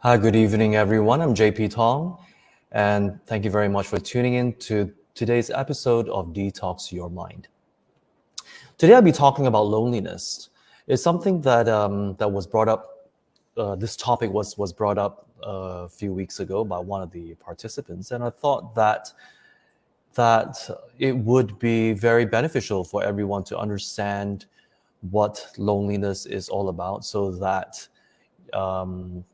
Hi, good evening, everyone. I'm JP Tong, and thank you very much for tuning in to today's episode of Detox Your Mind. Today, I'll be talking about loneliness. It's something that was brought up. This topic was brought up a few weeks ago by one of the participants, and I thought that it would be very beneficial for everyone to understand what loneliness is all about, so that um,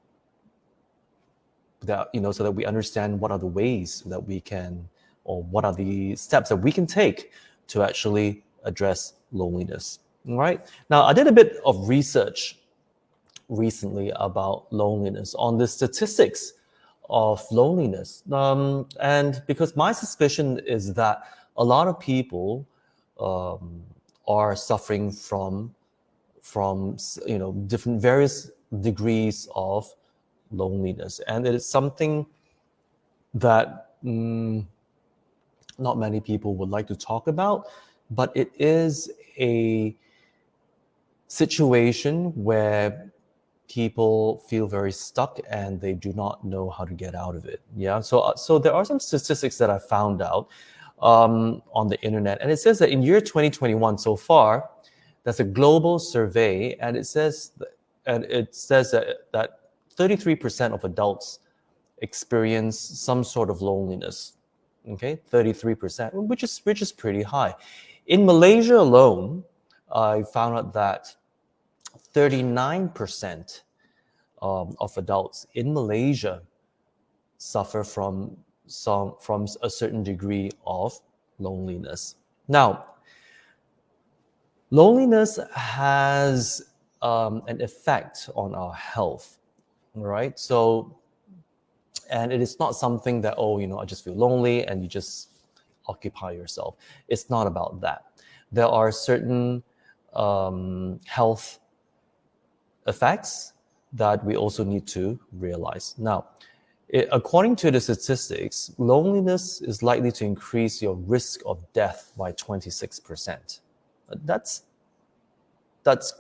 so that we understand what are the ways that we can, or what are the steps that we can take to actually address loneliness. All right. Now, I did a bit of research recently about loneliness on the statistics of loneliness, and because my suspicion is that a lot of people um, are suffering from different various degrees of loneliness, and it is something that not many people would like to talk about, but it is a situation where people feel very stuck and they do not know how to get out of it. Yeah, so there are some statistics that I found out on the internet, and it says that in year 2021 so far, that's a global survey, and it says that 33% of adults experience some sort of loneliness. Okay, 33%, which is pretty high. In Malaysia alone, I found out that 39% of adults in Malaysia suffer from a certain degree of loneliness. Now, loneliness has an effect on our health, right? So, and it is not something that, I just feel lonely and you just occupy yourself. It's not about that. There are certain health effects that we also need to realize. Now, according to the statistics, loneliness is likely to increase your risk of death by 26%. That's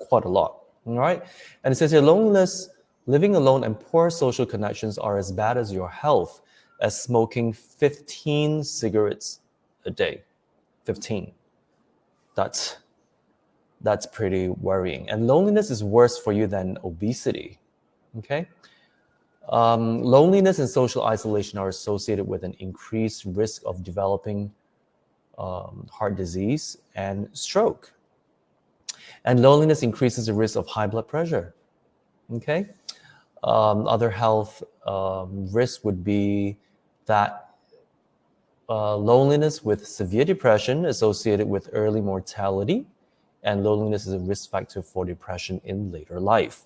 quite a lot, all right? And it says here, loneliness, living alone, and poor social connections are as bad as your health as smoking 15 cigarettes a day. 15. That's pretty worrying. And loneliness is worse for you than obesity, okay? Loneliness and social isolation are associated with an increased risk of developing heart disease and stroke. And loneliness increases the risk of high blood pressure, okay? Other health risks would be that loneliness with severe depression associated with early mortality, and loneliness is a risk factor for depression in later life.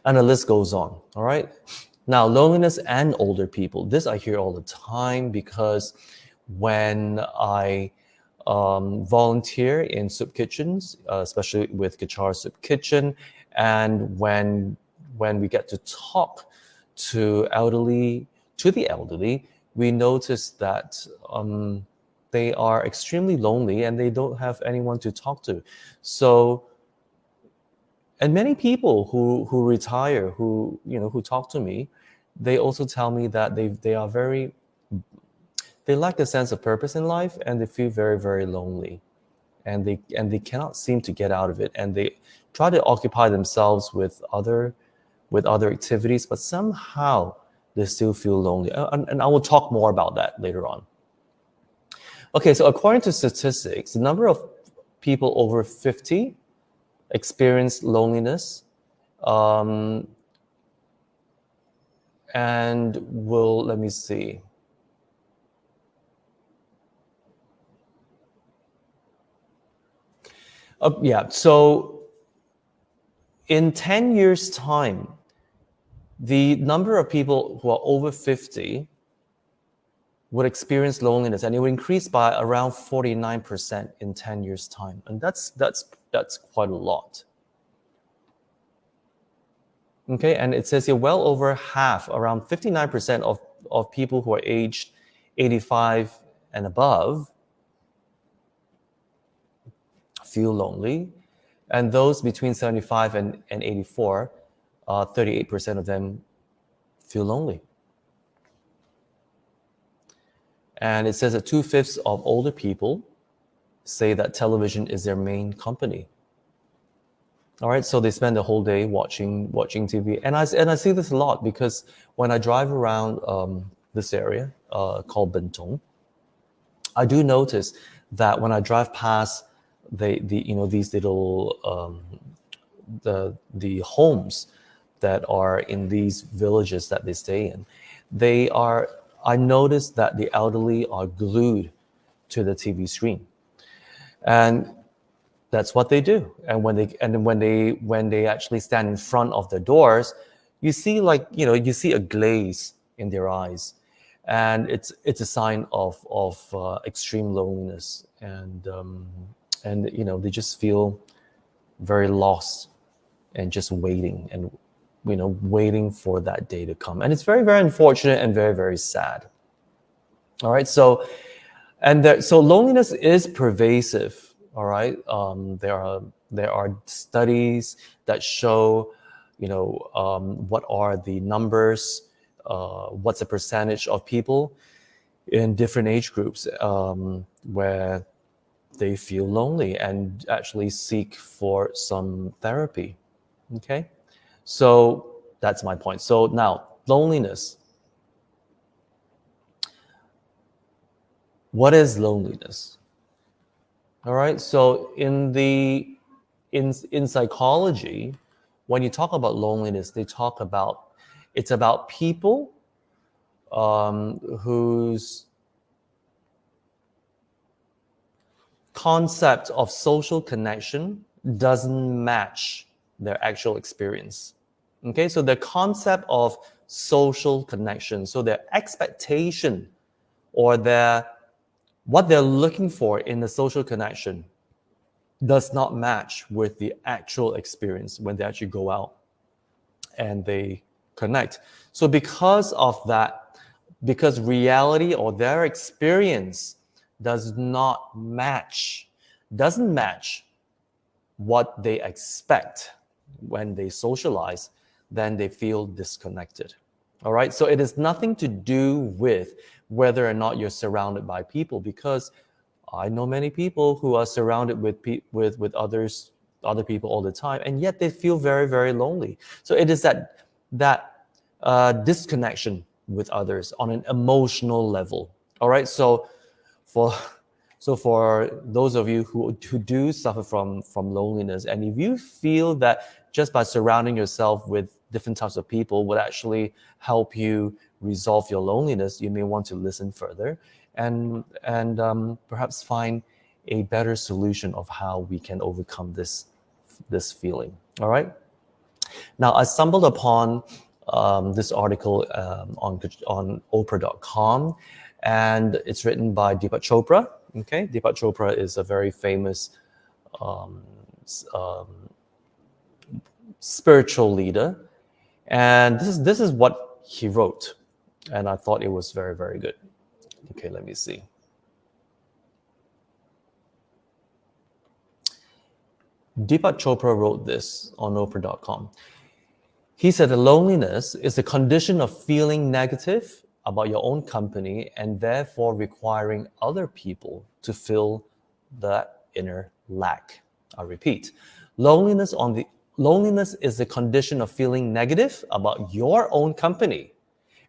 And the list goes on, all right? Now, loneliness and older people. This I hear all the time because when I volunteer in soup kitchens, especially with Kechara Soup Kitchen, and when we get to talk to the elderly, we notice that they are extremely lonely and they don't have anyone to talk to. So, and many people who retire, who talk to me, they also tell me that they lack a sense of purpose in life, and they feel very, very lonely, and they cannot seem to get out of it, and they try to occupy themselves with other activities, but somehow they still feel lonely. And I will talk more about that later on. Okay, so according to statistics, the number of people over 50 experience loneliness, and let me see. So in 10 years' time, the number of people who are over 50 would experience loneliness, and it would increase by around 49% in 10 years' time. And that's quite a lot. Okay, and it says here, well over half, around 59% of people who are aged 85 and above feel lonely, and those between 75 and 84 38% of them feel lonely. And it says that 2/5 of older people say that television is their main company. All right, so they spend the whole day watching TV, and I see this a lot because when I drive around this area called Bentong, I do notice that when I drive past these little the homes that are in these villages that they stay in, I notice that the elderly are glued to the TV screen, and that's what they do. And when they actually stand in front of the doors, you see you see a glaze in their eyes, and it's a sign of extreme loneliness, and they just feel very lost and just waiting and waiting for that day to come. And it's very, very unfortunate and very, very sad. All right, so loneliness is pervasive. All right, there are studies that show, what are the numbers, what's the percentage of people in different age groups where they feel lonely and actually seek for some therapy. Okay, so that's my point. So now, loneliness. What is loneliness? All right, so in psychology, when you talk about loneliness, it's about people whose concept of social connection doesn't match their actual experience. Okay, so the concept of social connection, so their expectation or what they're looking for in the social connection does not match with the actual experience when they actually go out and they connect. So because of that, because reality or their experience doesn't match what they expect when they socialize, then they feel disconnected. All right, so it has nothing to do with whether or not you're surrounded by people, because I know many people who are surrounded with other people all the time, and yet they feel very, very lonely. So it is that disconnection with others on an emotional level. All right, so for those of you who do suffer from loneliness, and if you feel that just by surrounding yourself with different types of people would actually help you resolve your loneliness, you may want to listen further and perhaps find a better solution of how we can overcome this feeling. All right. Now, I stumbled upon this article on Oprah.com, and it's written by Deepak Chopra. Okay, Deepak Chopra is a very famous spiritual leader, and this is what he wrote, and I thought it was very, very good. Okay, let me see. Deepak Chopra wrote this on Oprah.com. He said that loneliness is the condition of feeling negative about your own company and therefore requiring other people to fill that inner lack. I repeat, loneliness is the condition of feeling negative about your own company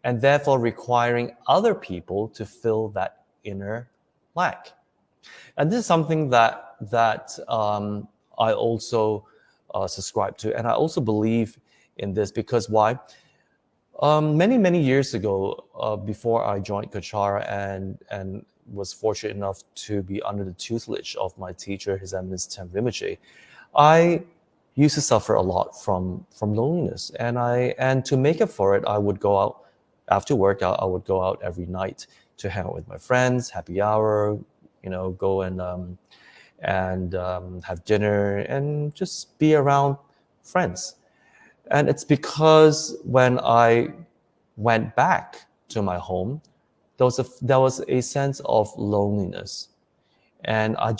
and therefore requiring other people to fill that inner lack. And this is something that I also subscribe to, and I also believe in this because why? Many years ago, before I joined Kechara and was fortunate enough to be under the tutelage of my teacher, His Eminence Tem Rinpoche, I used to suffer a lot from loneliness, and to make up for it, I would go out after work. I would go out every night to hang out with my friends, happy hour, go and have dinner and just be around friends. And it's because when I went back to my home, there was a sense of loneliness, and I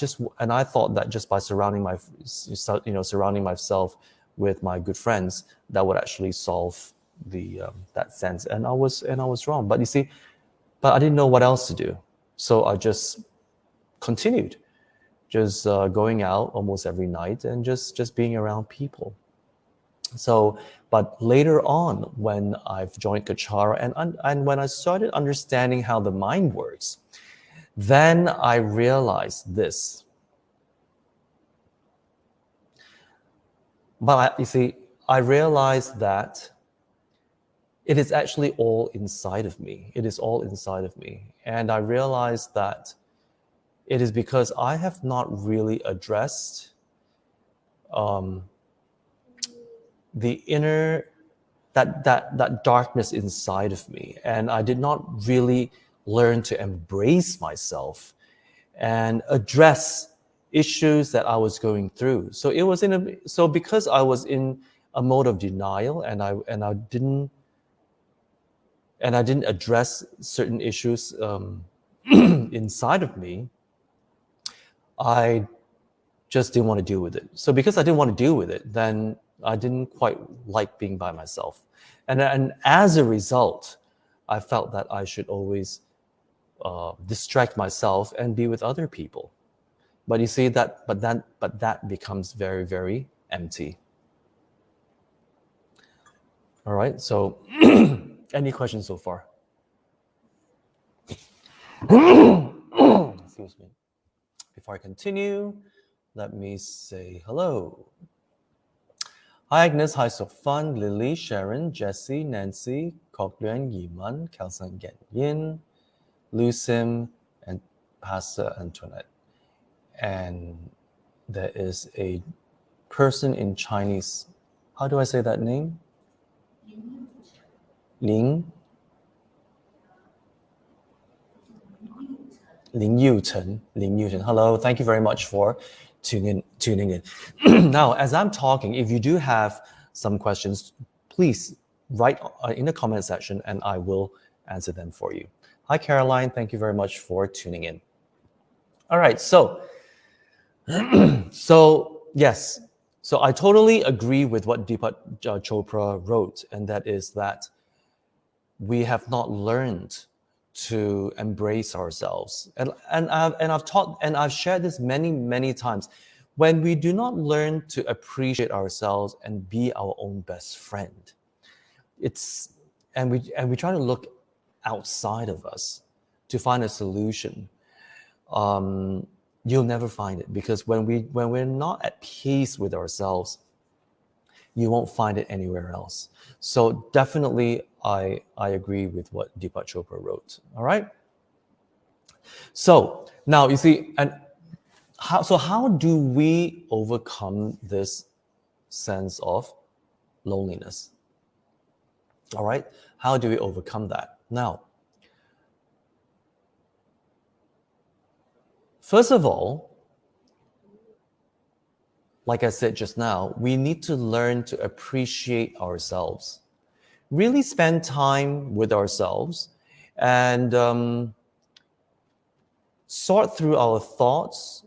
thought that just by surrounding myself with my good friends that would actually solve the that sense. And I was wrong. But you see, but I didn't know what else to do, so I just continued, just going out almost every night and just being around people. So, but later on, when I've joined Kechara and when I started understanding how the mind works, then I realized this. But you see, I realized that it is actually all inside of me. It is all inside of me. And I realized that it is because I have not really addressed the inner, that darkness inside of me. And I did not really learn to embrace myself and address issues that I was going through. So it was so because I was in a mode of denial, and I didn't address certain issues inside of me, I just didn't want to deal with it. So because I didn't want to deal with it, then I didn't quite like being by myself. And as a result, I felt that I should always distract myself and be with other people. But you see that, but that becomes very, very empty. All right. So, any questions so far? Excuse me. Before I continue, let me say hello. Hi Agnes, hi Sofan, Lily, Sharon, Jessie, Nancy, Cochran, Yiman, Kelsan Gen Yin, Lucim, and Pastor Antoinette. And there is a person in Chinese. How do I say that name? Ling Yuchen. Hello, thank you very much for tuning in. Now, as I'm talking, if you do have some questions, please write in the comment section and I will answer them for you. Hi, Caroline. Thank you very much for tuning in. All right, so yes, so I totally agree with what Deepak Chopra wrote, and that is that we have not learned to embrace ourselves. And I've taught, and I've shared this many times. When we do not learn to appreciate ourselves and be our own best friend, we try to look outside of us to find a solution. You'll never find it, because when we're not at peace with ourselves, you won't find it anywhere else. So definitely, I agree with what Deepak Chopra wrote. All right. So now you see, and how do we overcome this sense of loneliness? All right. How do we overcome that? Now, first of all, like I said just now, we need to learn to appreciate ourselves. Really spend time with ourselves and sort through our thoughts,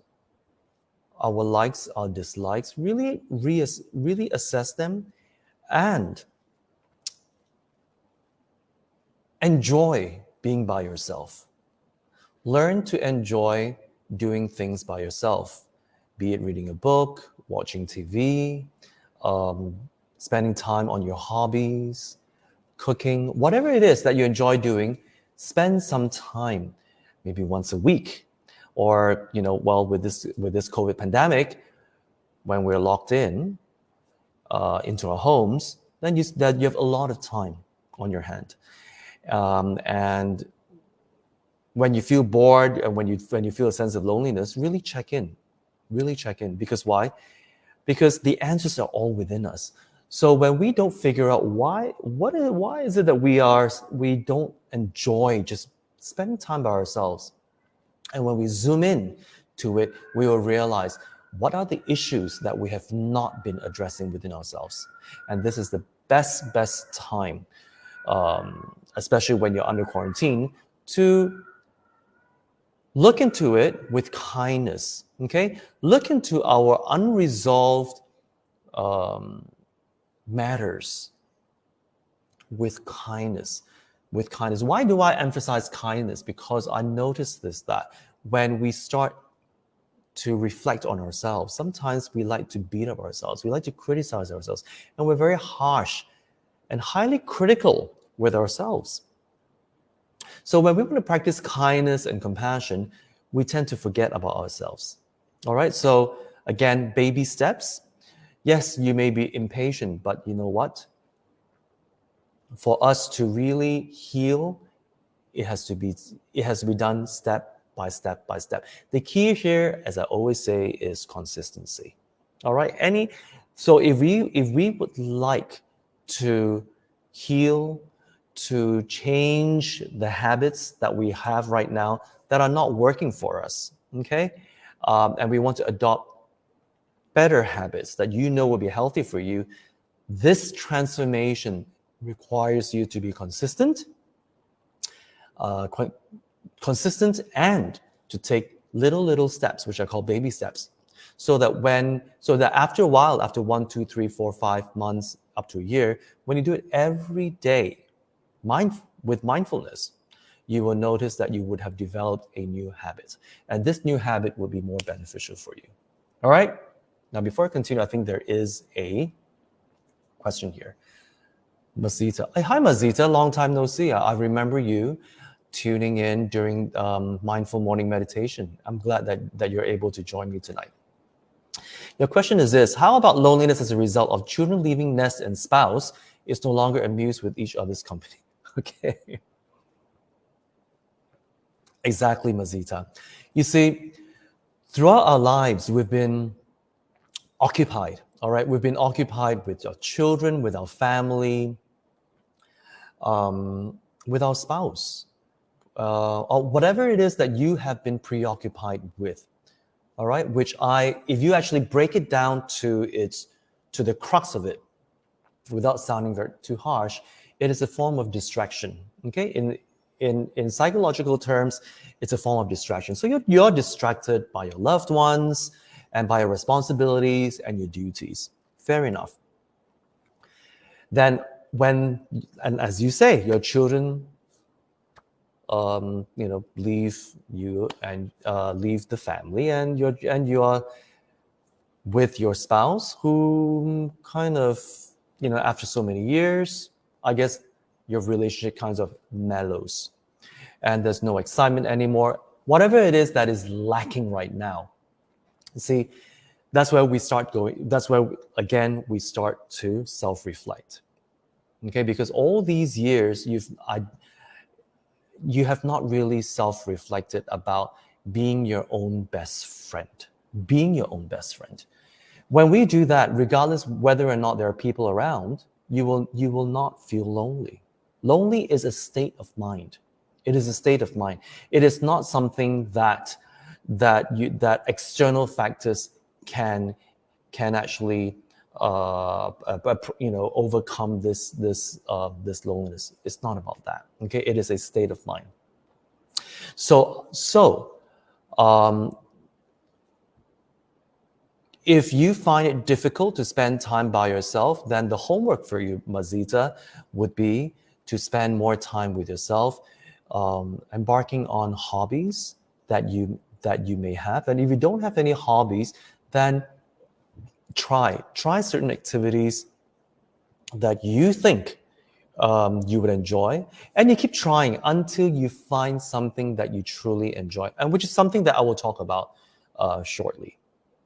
our likes, our dislikes, really assess them and enjoy being by yourself. Learn to enjoy doing things by yourself, be it reading a book, watching TV, spending time on your hobbies, cooking, whatever it is that you enjoy doing. Spend some time, maybe once a week, or with this COVID pandemic, when we're locked in into our homes, then you have a lot of time on your hand, and when you feel bored and when you feel a sense of loneliness, really check in. Because why? Because the answers are all within us. So when we don't figure out why is it that we don't enjoy just spending time by ourselves, and when we zoom in to it, we will realize what are the issues that we have not been addressing within ourselves. And this is the best time, especially when you're under quarantine, to look into it with kindness. Okay, look into our unresolved matters with kindness. With kindness. Why do I emphasize kindness? Because I noticed this, that when we start to reflect on ourselves, sometimes we like to beat up ourselves. We like to criticize ourselves. And we're very harsh and highly critical with ourselves. So when we want to practice kindness and compassion, we tend to forget about ourselves. All right, so again, baby steps. Yes, you may be impatient, but you know what? For us to really heal, it has to be done step by step by step. The key here, as I always say, is consistency. All right, so if we would like to heal, to change the habits that we have right now that are not working for us, okay, and we want to adopt better habits that you know will be healthy for you, this transformation requires you to be consistent, consistent, and to take little steps, which I call baby steps, so that after a while, after 1, 2, 3, 4, 5 months, up to a year, when you do it every day, with mindfulness, you will notice that you would have developed a new habit, and this new habit will be more beneficial for you. All right. Now, before I continue, I think there is a question here. Mazita. Hi, Mazita. Long time no see. I remember you tuning in during mindful morning meditation. I'm glad that you're able to join me tonight. Your question is this: how about loneliness as a result of children leaving nest and spouse is no longer amused with each other's company? Okay. Exactly, Mazita. You see, throughout our lives, we've been occupied. All right, we've been occupied with our children, with our family, with our spouse, or whatever it is that you have been preoccupied with. All right, if you actually break it down to the crux of it, without sounding too harsh, it is a form of distraction. Okay, in psychological terms, it's a form of distraction. So you're distracted by your loved ones and by your responsibilities and your duties. Fair enough. Then and as you say, your children, leave you and leave the family, and you are with your spouse, who kind of, after so many years, I guess your relationship kind of mellows, and there's no excitement anymore. Whatever it is that is lacking right now, see, that's where we start going. That's where, again, we start to self-reflect. Okay, because all these years you have not really self-reflected about being your own best friend. Being your own best friend. When we do that, regardless whether or not there are people around, you will not feel lonely. Lonely is a state of mind. It is a state of mind. It is not something that external factors can actually overcome this loneliness. It's not about that. Okay, it is a state of mind. So if you find it difficult to spend time by yourself, then the homework for you, Mazita, would be to spend more time with yourself, embarking on hobbies that you may have. And if you don't have any hobbies, then try certain activities that you think you would enjoy, and you keep trying until you find something that you truly enjoy, and which is something that I will talk about shortly.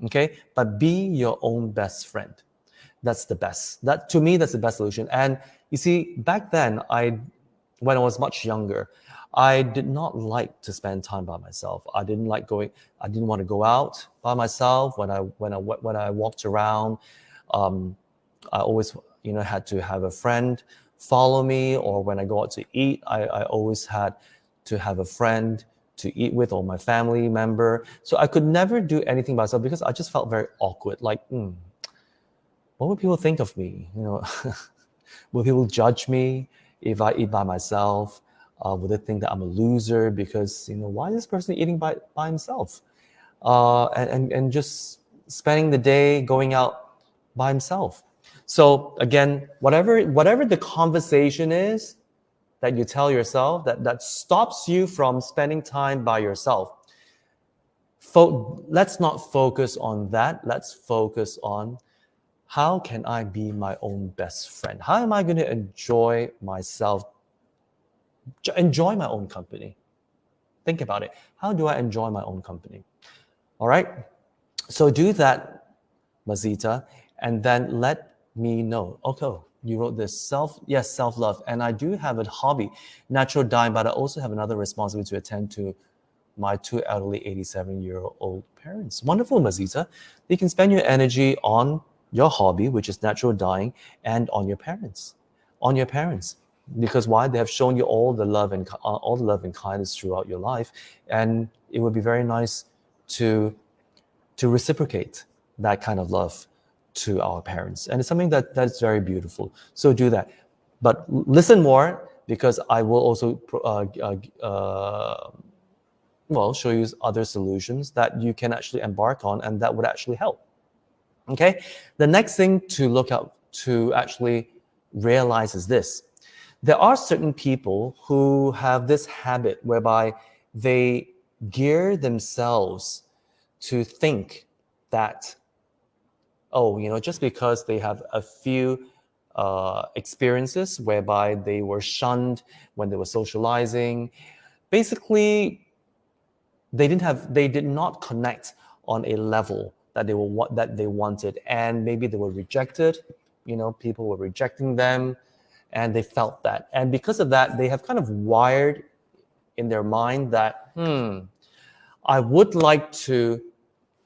Okay, but be your own best friend. That's the best. To me, that's the best solution. And you see, back then, when I was much younger, I did not like to spend time by myself. I didn't want to go out by myself. When I walked around, I always had to have a friend follow me, or when I go out to eat, I always had to have a friend to eat with, or my family member. So I could never do anything by myself because I just felt very awkward. Like, what would people think of me? Will people judge me if I eat by myself? Will they think that I'm a loser because, why is this person eating by himself? And just spending the day going out by himself. So again, whatever the conversation is that you tell yourself that stops you from spending time by yourself, let's not focus on that. Let's focus on how can I be my own best friend? How am I going to enjoy myself, enjoy my own company? Think about it. How do I enjoy my own company? All right. So do that, Mazita, and then let me know. Okay, you wrote this self-love, and I do have a hobby, natural dying, but I also have another responsibility to attend to my two elderly 87-year-old parents. Wonderful, Mazita. You can spend your energy on your hobby, which is natural dying, and on your parents. On your parents. Because why? They have shown you all the love and kindness throughout your life, and it would be very nice to reciprocate that kind of love to our parents. And it's something that's very beautiful. So do that. But listen more, because I will also show you other solutions that you can actually embark on and that would actually help. Okay? The next thing to look out to actually realize is this. There are certain people who have this habit whereby they gear themselves to think that, just because they have a few experiences whereby they were shunned when they were socializing, basically they did not connect on a level that they wanted, and maybe they were rejected. People were rejecting them, and they felt that, and because of that, they have kind of wired in their mind that I would like to.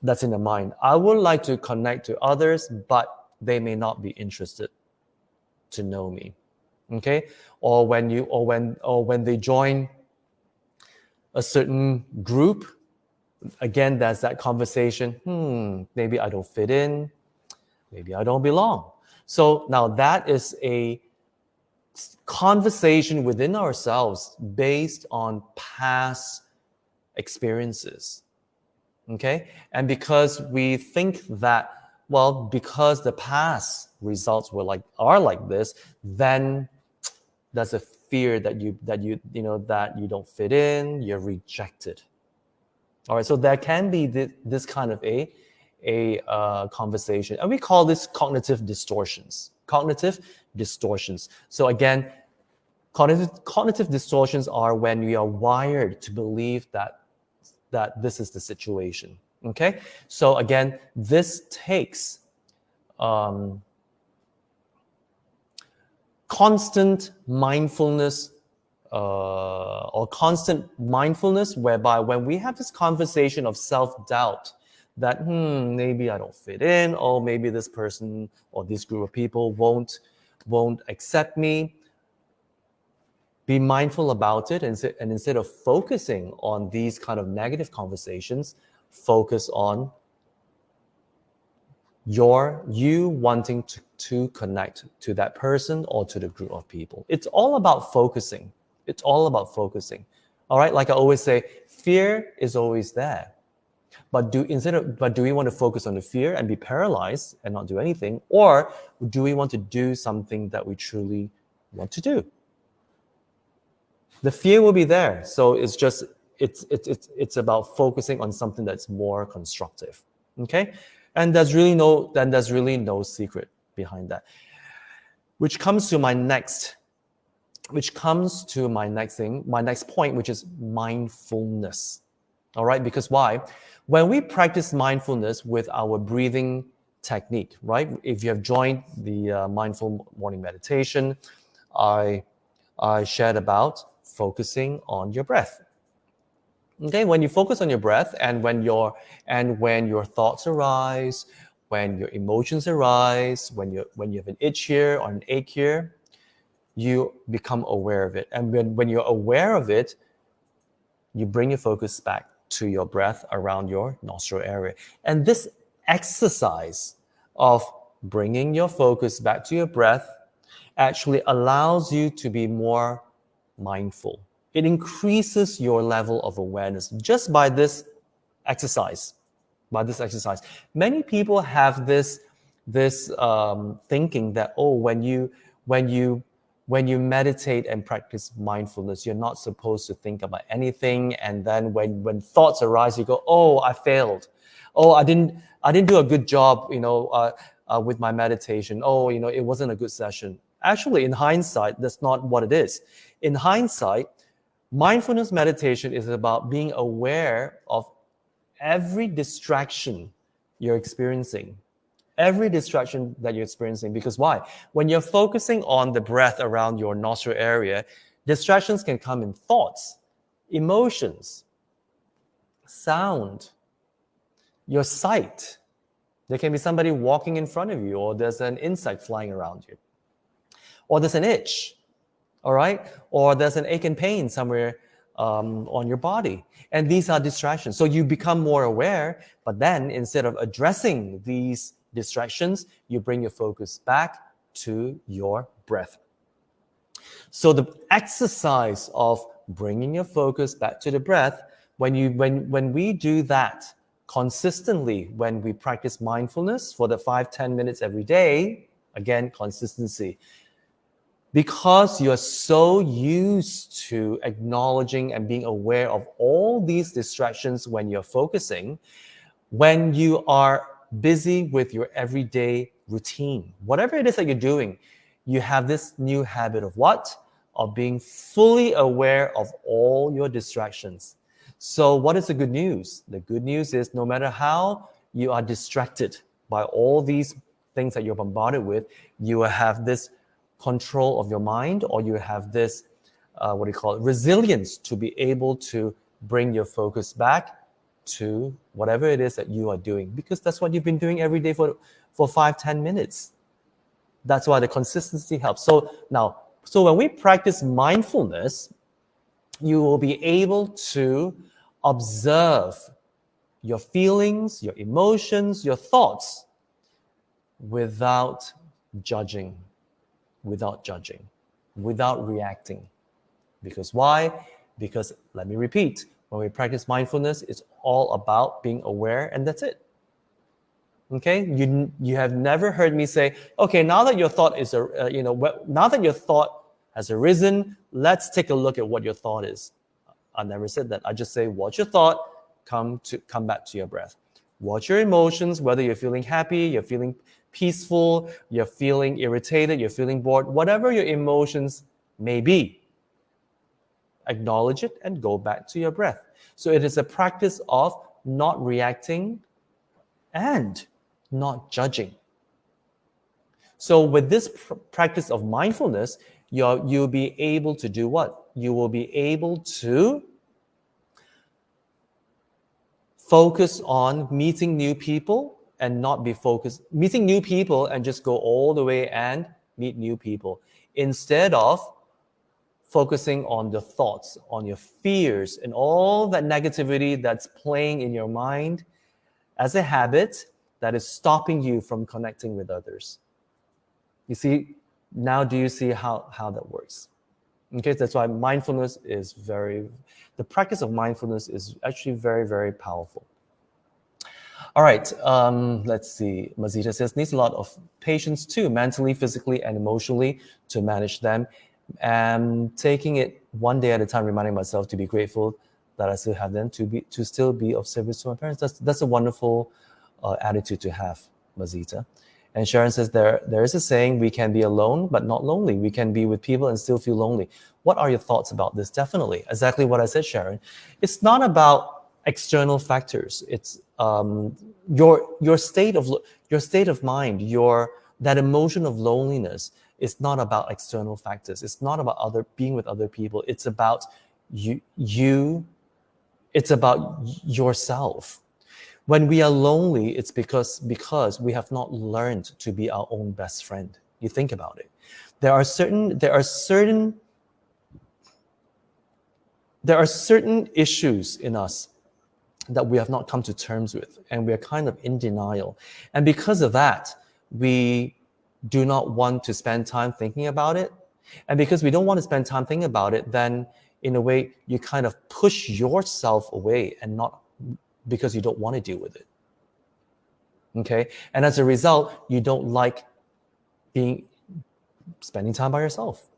That's in their mind. I would like to connect to others, but they may not be interested to know me. Okay? Or when they join a certain group, again, there's that conversation, maybe I don't fit in, maybe I don't belong. So now that is a conversation within ourselves based on past experiences. Okay? And because we think that, because the past results are like this, then there's a fear that you don't fit in, you're rejected. All right, so there can be this kind of a conversation, and we call this cognitive distortions. Cognitive distortions. So again, cognitive distortions are when we are wired to believe that this is the situation. Okay, so again, this takes constant mindfulness whereby when we have this conversation of self-doubt that maybe I don't fit in, or maybe this person or this group of people won't accept me, be mindful about it, and instead of focusing on these kind of negative conversations, focus on you wanting to connect to that person or to the group of people. It's all about focusing. It's all about focusing. All right, like I always say, fear is always there. But do we want to focus on the fear and be paralyzed and not do anything, or do we want to do something that we truly want to do? The fear will be there, so it's about focusing on something that's more constructive. Okay, and there's really no secret behind that. Which comes to my next thing, my next point, which is mindfulness. All right, because why? When we practice mindfulness with our breathing technique, right? If you have joined the mindful morning meditation, I shared about focusing on your breath. Okay, when you focus on your breath, and when your thoughts arise, when your emotions arise, when you have an itch here or an ache here, you become aware of it. And when you're aware of it, you bring your focus back to your breath around your nostril area. And this exercise of bringing your focus back to your breath actually allows you to be more mindful. It increases your level of awareness just by this exercise. Many people have this thinking that, oh, when you meditate and practice mindfulness, you're not supposed to think about anything. And then when thoughts arise, you go, oh, I failed. Oh, I didn't do a good job, with my meditation. Oh, it wasn't a good session. Actually, in hindsight, that's not what it is. In hindsight, mindfulness meditation is about being aware of every distraction you're experiencing. Every distraction that you're experiencing. Because why? When you're focusing on the breath around your nostril area, distractions can come in thoughts, emotions, sound, your sight. There can be somebody walking in front of you, or there's an insect flying around you, or there's an itch, all right? Or there's an ache and pain somewhere on your body. And these are distractions. So you become more aware, but then instead of addressing these distractions, you bring your focus back to your breath. So the exercise of bringing your focus back to the breath, when we do that consistently, when we practice mindfulness for the 5-10 minutes every day, again, consistency. Because you're so used to acknowledging and being aware of all these distractions when you're focusing, when you are busy with your everyday routine, whatever it is that you're doing, you have this new habit of what? Of being fully aware of all your distractions. So what is the good news? The good news is no matter how you are distracted by all these things that you're bombarded with, you will have this control of your mind, or you have this, resilience to be able to bring your focus back to whatever it is that you are doing, because that's what you've been doing every day for 5-10 minutes. That's why the consistency helps. So when we practice mindfulness, you will be able to observe your feelings, your emotions, your thoughts without judging, without reacting. Because why? Because, let me repeat, when we practice mindfulness, it's all about being aware, and that's it. Okay? You have never heard me say, okay, now that your thought is, now that your thought has arisen, let's take a look at what your thought is. I never said that. I just say, watch your thought, come back to your breath. Watch your emotions, whether you're feeling happy, you're feeling peaceful, you're feeling irritated, you're feeling bored, whatever your emotions may be. Acknowledge it and go back to your breath. So it is a practice of not reacting and not judging. So with this practice of mindfulness, you'll be able to do what? You will be able to focus on meeting new people and not be focused, meeting new people and just go all the way and meet new people, instead of focusing on the thoughts, on your fears, and all that negativity that's playing in your mind as a habit that is stopping you from connecting with others. You see, now do you see how that works? Okay, that's why the practice of mindfulness is actually very, very powerful. All right, let's see. Mazita says, needs a lot of patience too, mentally, physically, and emotionally to manage them. And taking it one day at a time, reminding myself to be grateful that I still have them, to still be of service to my parents. That's a wonderful attitude to have, Mazita. And Sharon says, there is a saying, we can be alone, but not lonely. We can be with people and still feel lonely. What are your thoughts about this? Definitely. Exactly what I said, Sharon. It's not about external factors. It's your state of mind, that emotion of loneliness is not about external factors. It's not about being with other people. It's about you. It's about yourself. When we are lonely, it's because we have not learned to be our own best friend. You think about it. There are certain issues in us that we have not come to terms with, and we are kind of in denial. And because of that, we do not want to spend time thinking about it. And because we don't want to spend time thinking about it, then in a way, you kind of push yourself away, and not because you don't want to deal with it. Okay? And as a result, you don't like spending time by yourself.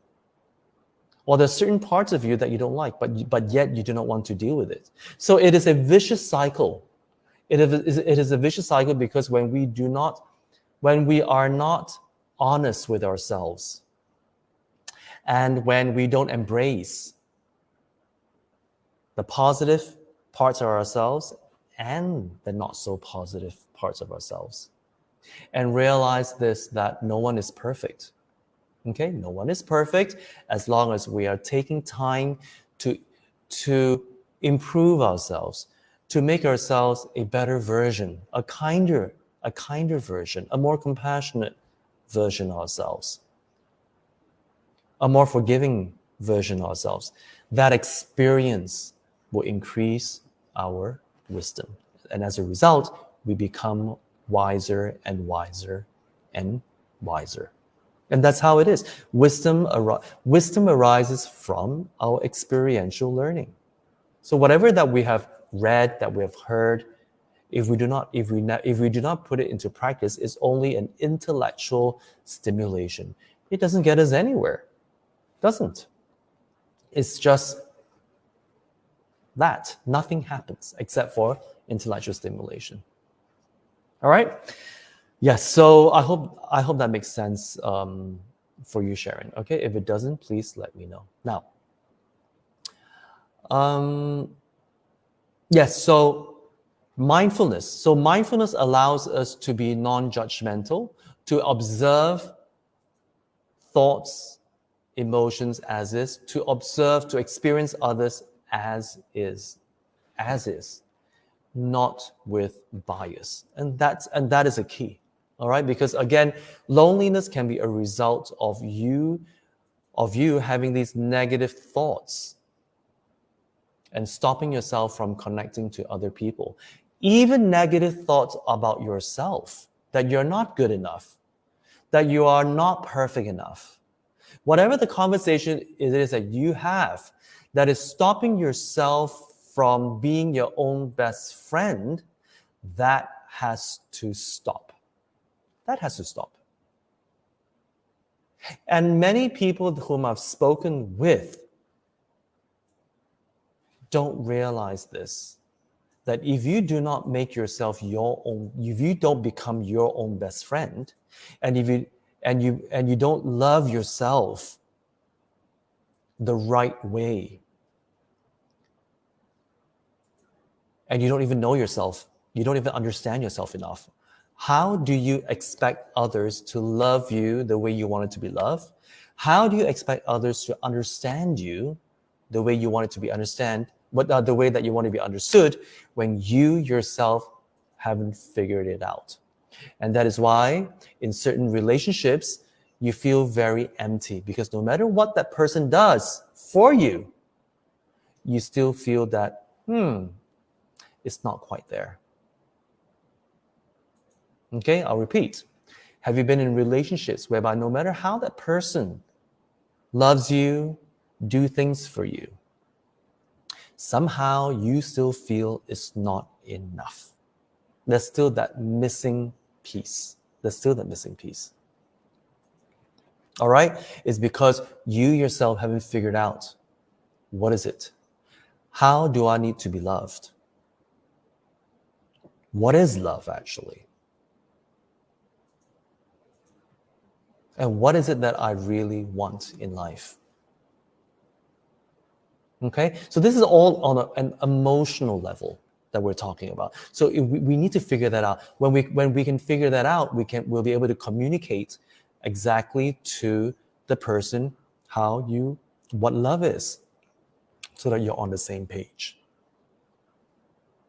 Well, there's certain parts of you that you don't like, but yet you do not want to deal with it. So it is a vicious cycle. It is a vicious cycle because when we are not honest with ourselves, and when we don't embrace the positive parts of ourselves and the not so positive parts of ourselves, and realize this, that no one is perfect. Okay, no one is perfect, as long as we are taking time to improve ourselves, to make ourselves a better version, a kinder version, a more compassionate version of ourselves, a more forgiving version of ourselves. That experience will increase our wisdom. And as a result, we become wiser and wiser and wiser. And that's how it is. Wisdom arises from our experiential learning. So whatever that we have read, that we have heard, if we do not put it into practice, it's only an intellectual stimulation. It doesn't get us anywhere. It doesn't. It's just that. Nothing happens except for intellectual stimulation. All right? Yes, so I hope that makes sense for you, Sharon. Okay, if it doesn't, please let me know. Now, yes, so mindfulness. So mindfulness allows us to be non-judgmental, to observe thoughts, emotions as is, to observe, to experience others as is, not with bias. And that is a key. All right, because again, loneliness can be a result of you having these negative thoughts and stopping yourself from connecting to other people. Even negative thoughts about yourself, that you're not good enough, that you are not perfect enough. Whatever the conversation it is that you have that is stopping yourself from being your own best friend, that has to stop. That has to stop. And many people whom I've spoken with don't realize this, that if you do not make yourself your own, if you don't become your own best friend, and if you don't love yourself the right way, and you don't even know yourself, you don't even understand yourself enough, how do you expect others to love you the way you want it to be loved? How do you expect others to understand you the way you want it to be the way that you want to be understood, when you yourself haven't figured it out? And that is why in certain relationships, you feel very empty, because no matter what that person does for you, you still feel that, it's not quite there. Okay, I'll repeat. Have you been in relationships whereby no matter how that person loves you, do things for you, somehow you still feel it's not enough? There's still that missing piece. All right? It's because you yourself haven't figured out, what is it? How do I need to be loved? What is love actually? And what is it that I really want in life? Okay, so this is all on an emotional level that we're talking about. So we need to figure that out. When we can figure that out, we'll be able to communicate exactly to the person what love is, so that you're on the same page.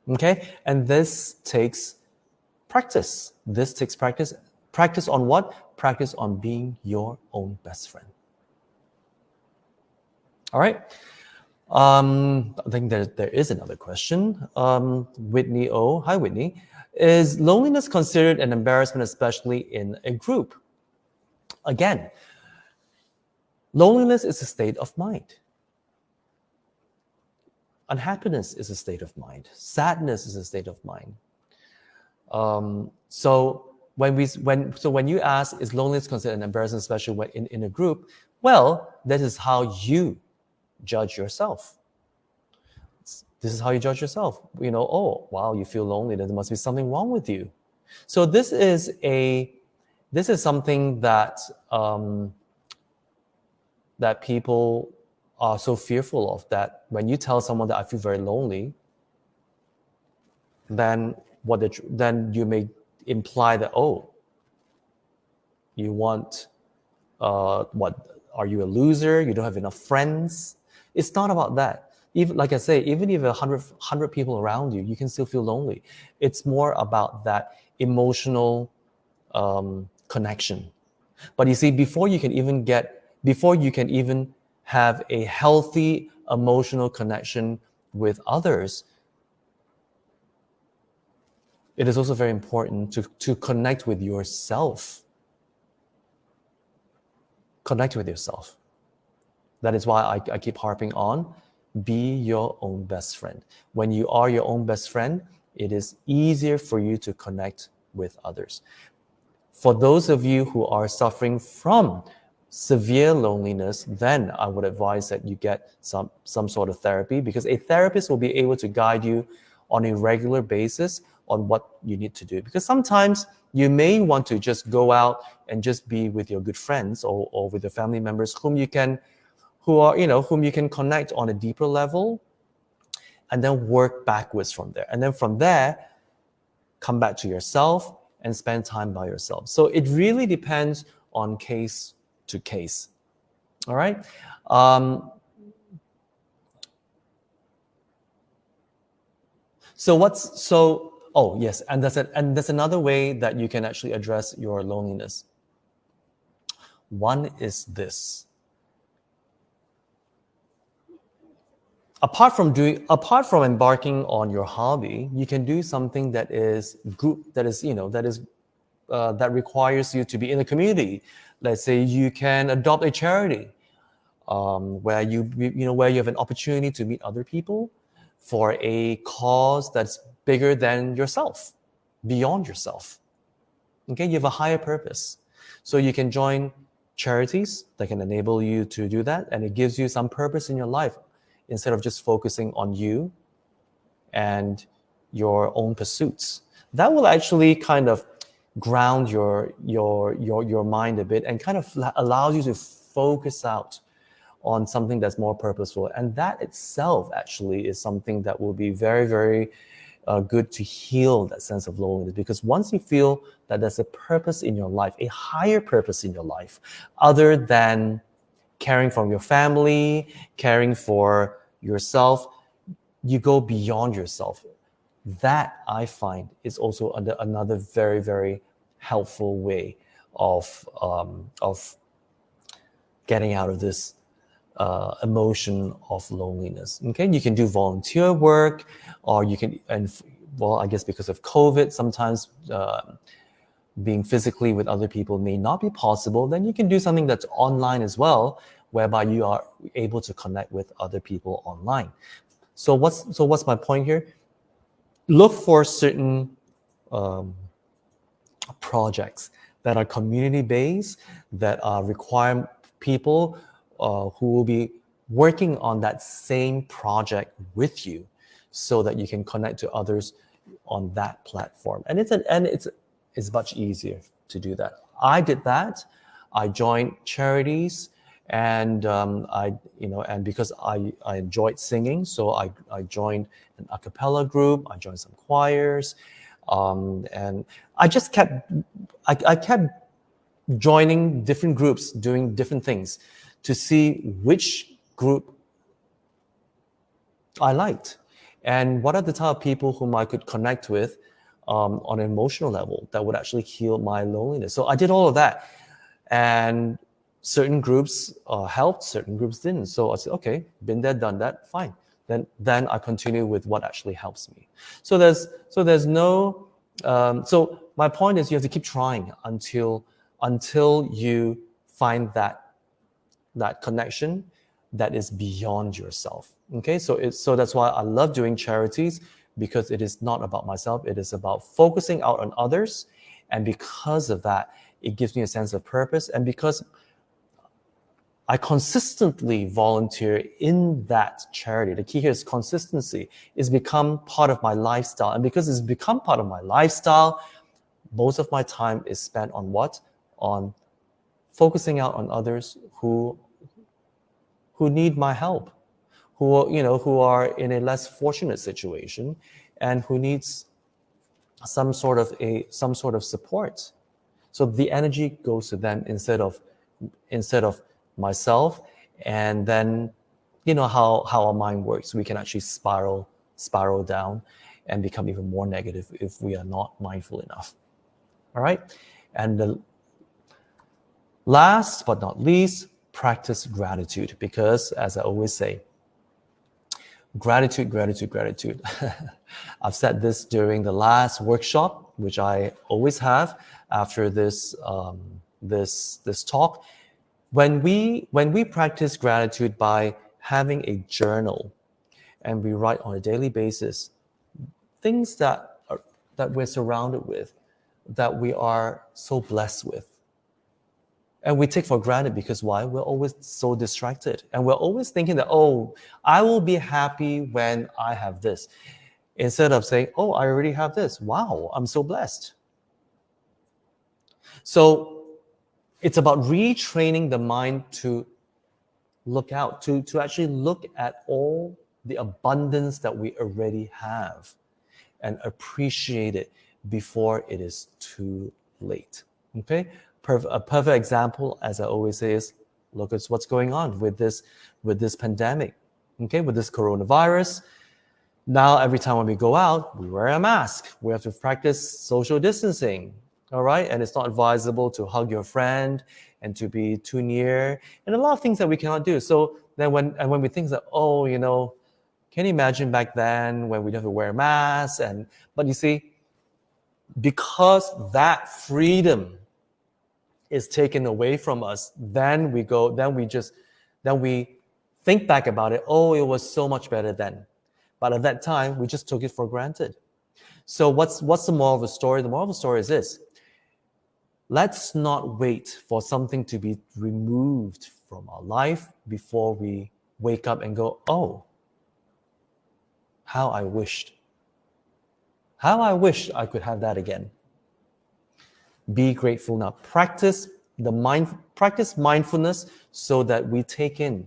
Okay, and this takes practice. Practice on what? Practice on being your own best friend. All right. I think there is another question. Whitney O. Hi, Whitney. Is loneliness considered an embarrassment, especially in a group? Again, loneliness is a state of mind. Unhappiness is a state of mind. Sadness is a state of mind. So when you ask, is loneliness considered an embarrassment, especially when in a group? Well, that is how you judge yourself. This is how you judge yourself. Oh wow, you feel lonely. There must be something wrong with you. So this is something that that people are so fearful of. That when you tell someone that I feel very lonely, then then you may imply that, oh, you want what? Are you a loser? You don't have enough friends? It's not about that. Even like I say, even if 100 people around you, you can still feel lonely. It's more about that emotional connection. But you see, before you can even have a healthy emotional connection with others, it is also very important to connect with yourself. Connect with yourself. That is why I keep harping on, be your own best friend. When you are your own best friend, it is easier for you to connect with others. For those of you who are suffering from severe loneliness, then I would advise that you get some sort of therapy, because a therapist will be able to guide you on a regular basis on what you need to do. Because sometimes you may want to just go out and just be with your good friends or with your family members whom you can connect on a deeper level, and then work backwards from there. And then from there, come back to yourself and spend time by yourself. So it really depends on case to case. All right. Oh yes, and that's another way that you can actually address your loneliness. One is this. Apart from embarking on your hobby, you can do something that is that requires you to be in a community. Let's say you can adopt a charity, where where you have an opportunity to meet other people for a cause that's bigger than yourself, beyond yourself. Okay, you have a higher purpose. So you can join charities that can enable you to do that, and it gives you some purpose in your life instead of just focusing on you and your own pursuits. That will actually kind of ground your mind a bit and kind of allows you to focus out on something that's more purposeful. And that itself actually is something that will be very, very good to heal that sense of loneliness. Because once you feel that there's a purpose in your life, a higher purpose in your life, other than caring for your family, caring for yourself, you go beyond yourself. That, I find, is also another very, very helpful way of getting out of this emotion of loneliness. Okay, you can do volunteer work, or you can, I guess because of COVID, sometimes being physically with other people may not be possible. Then you can do something that's online as well, whereby you are able to connect with other people online. So what's my point here? Look for certain projects that are community-based, that require people who will be working on that same project with you, so that you can connect to others on that platform. And it's much easier to do that. I did that. I joined charities, and and because I enjoyed singing, so I joined an a cappella group. I joined some choirs, and I just kept joining different groups, doing different things, to see which group I liked, and what are the type of people whom I could connect with on an emotional level that would actually heal my loneliness. So I did all of that, and certain groups helped, certain groups didn't. So I said, okay, been there, done that, fine. Then I continue with what actually helps me. So there's no. So my point is, you have to keep trying until you find that connection that is beyond yourself. Okay, so that's why I love doing charities, because it is not about myself. It is about focusing out on others. And because of that, it gives me a sense of purpose. And because I consistently volunteer in that charity, the key here is consistency. It's become part of my lifestyle. And because it's become part of my lifestyle, most of my time is spent on what? On focusing out on others who need my help, who are in a less fortunate situation and who needs some sort of support. So the energy goes to them instead of myself. And then how our mind works. We can actually spiral down and become even more negative if we are not mindful enough. All right. And the last but not least, practice gratitude, because as I always say, gratitude. I've said this during the last workshop, which I always have after this talk. When we practice gratitude by having a journal and we write on a daily basis things that we're surrounded with, that we are so blessed with. And we take for granted because why? We're always so distracted. And we're always thinking that, oh, I will be happy when I have this. Instead of saying, oh, I already have this. Wow, I'm so blessed. So it's about retraining the mind to look out, to actually look at all the abundance that we already have and appreciate it before it is too late. Okay? A perfect example, as I always say, is look at what's going on with this pandemic, okay, with this coronavirus. Now, every time when we go out, we wear a mask. We have to practice social distancing, all right? And it's not advisable to hug your friend and to be too near, and a lot of things that we cannot do. So then when we think that, oh, can you imagine back then when we didn't have to wear masks? But you see, because that freedom is taken away from us, then we think back about it. Oh, it was so much better then. But at that time, we just took it for granted. So what's the moral of the story? The moral of the story is this: let's not wait for something to be removed from our life before we wake up and go, oh, how I wished I could have that again. Be grateful now. Practice mindfulness so that we take in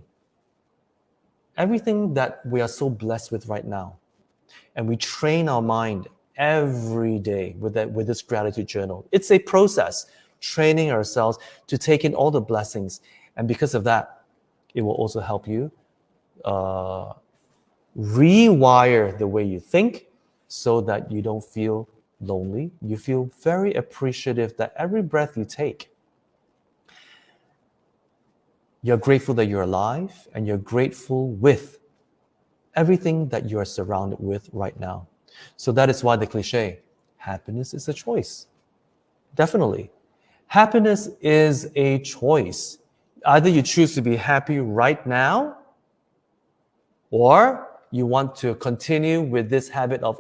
everything that we are so blessed with right now. And we train our mind every day with this gratitude journal. It's a process, training ourselves to take in all the blessings. And because of that, it will also help you rewire the way you think so that you don't feel lonely. You feel very appreciative that every breath you take, you're grateful that you're alive, and you're grateful with everything that you are surrounded with right now. So that is why the cliche, happiness is a choice. Definitely. Happiness is a choice. Either you choose to be happy right now, or you want to continue with this habit of,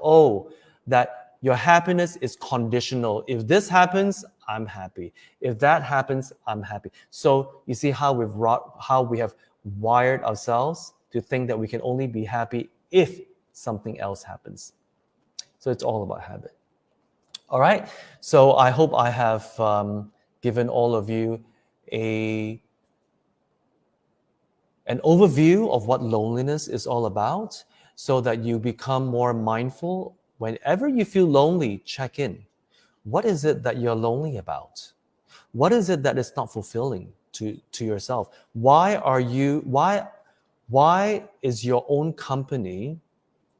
that your happiness is conditional. If this happens, I'm happy. If that happens, I'm happy. So you see how we have wired ourselves to think that we can only be happy if something else happens. So it's all about habit. All right. So I hope I have given all of you an overview of what loneliness is all about, so that you become more mindful. Whenever you feel lonely, check in. What is it that you're lonely about? What is it that is not fulfilling to yourself? Why is your own company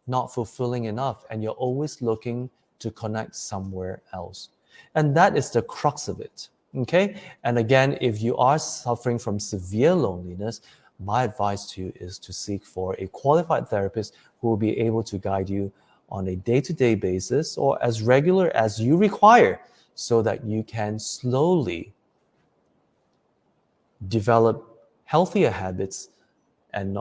not fulfilling enough, and you're always looking to connect somewhere else? And that is the crux of it. Okay? And again, if you are suffering from severe loneliness, my advice to you is to seek for a qualified therapist who will be able to guide you on a day-to-day basis, or as regular as you require, so that you can slowly develop healthier habits and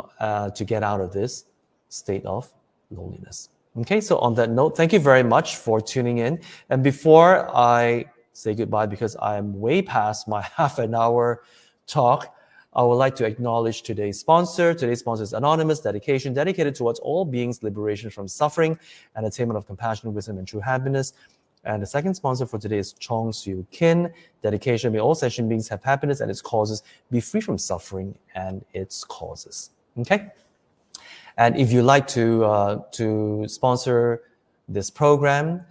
to get out of this state of loneliness. Okay, so on that note, thank you very much for tuning in. And before I say goodbye, because I'm way past my half an hour talk, I would like to acknowledge today's sponsor. Today's sponsor is Anonymous Dedication, dedicated towards all beings' liberation from suffering and attainment of compassion, wisdom, and true happiness. And the second sponsor for today is Chong Siu Kin, dedication. May all sentient beings have happiness and its causes, be free from suffering and its causes. Okay? And if you'd like to sponsor this program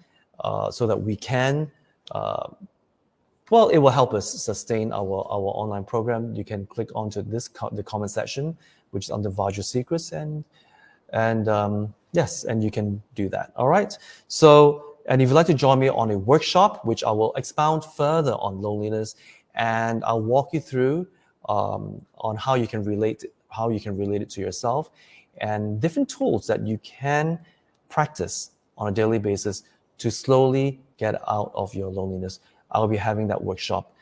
so that we can, well, it will help us sustain our online program. You can click onto the comment section, which is under Vajra Secrets, and yes, and you can do that. All right. So, and if you'd like to join me on a workshop, which I will expound further on loneliness, and I'll walk you through on how you can relate it to yourself, and different tools that you can practice on a daily basis to slowly get out of your loneliness. I'll be having that workshop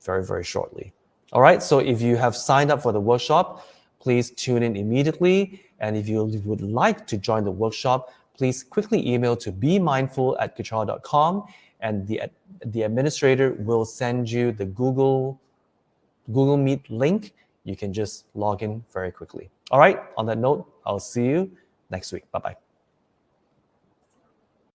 very, very shortly. All right, so if you have signed up for the workshop, please tune in immediately. And if you would like to join the workshop, please quickly email to bemindful@kechara.com, and the administrator will send you the Google Meet link. You can just log in very quickly. All right, on that note, I'll see you next week. Bye-bye.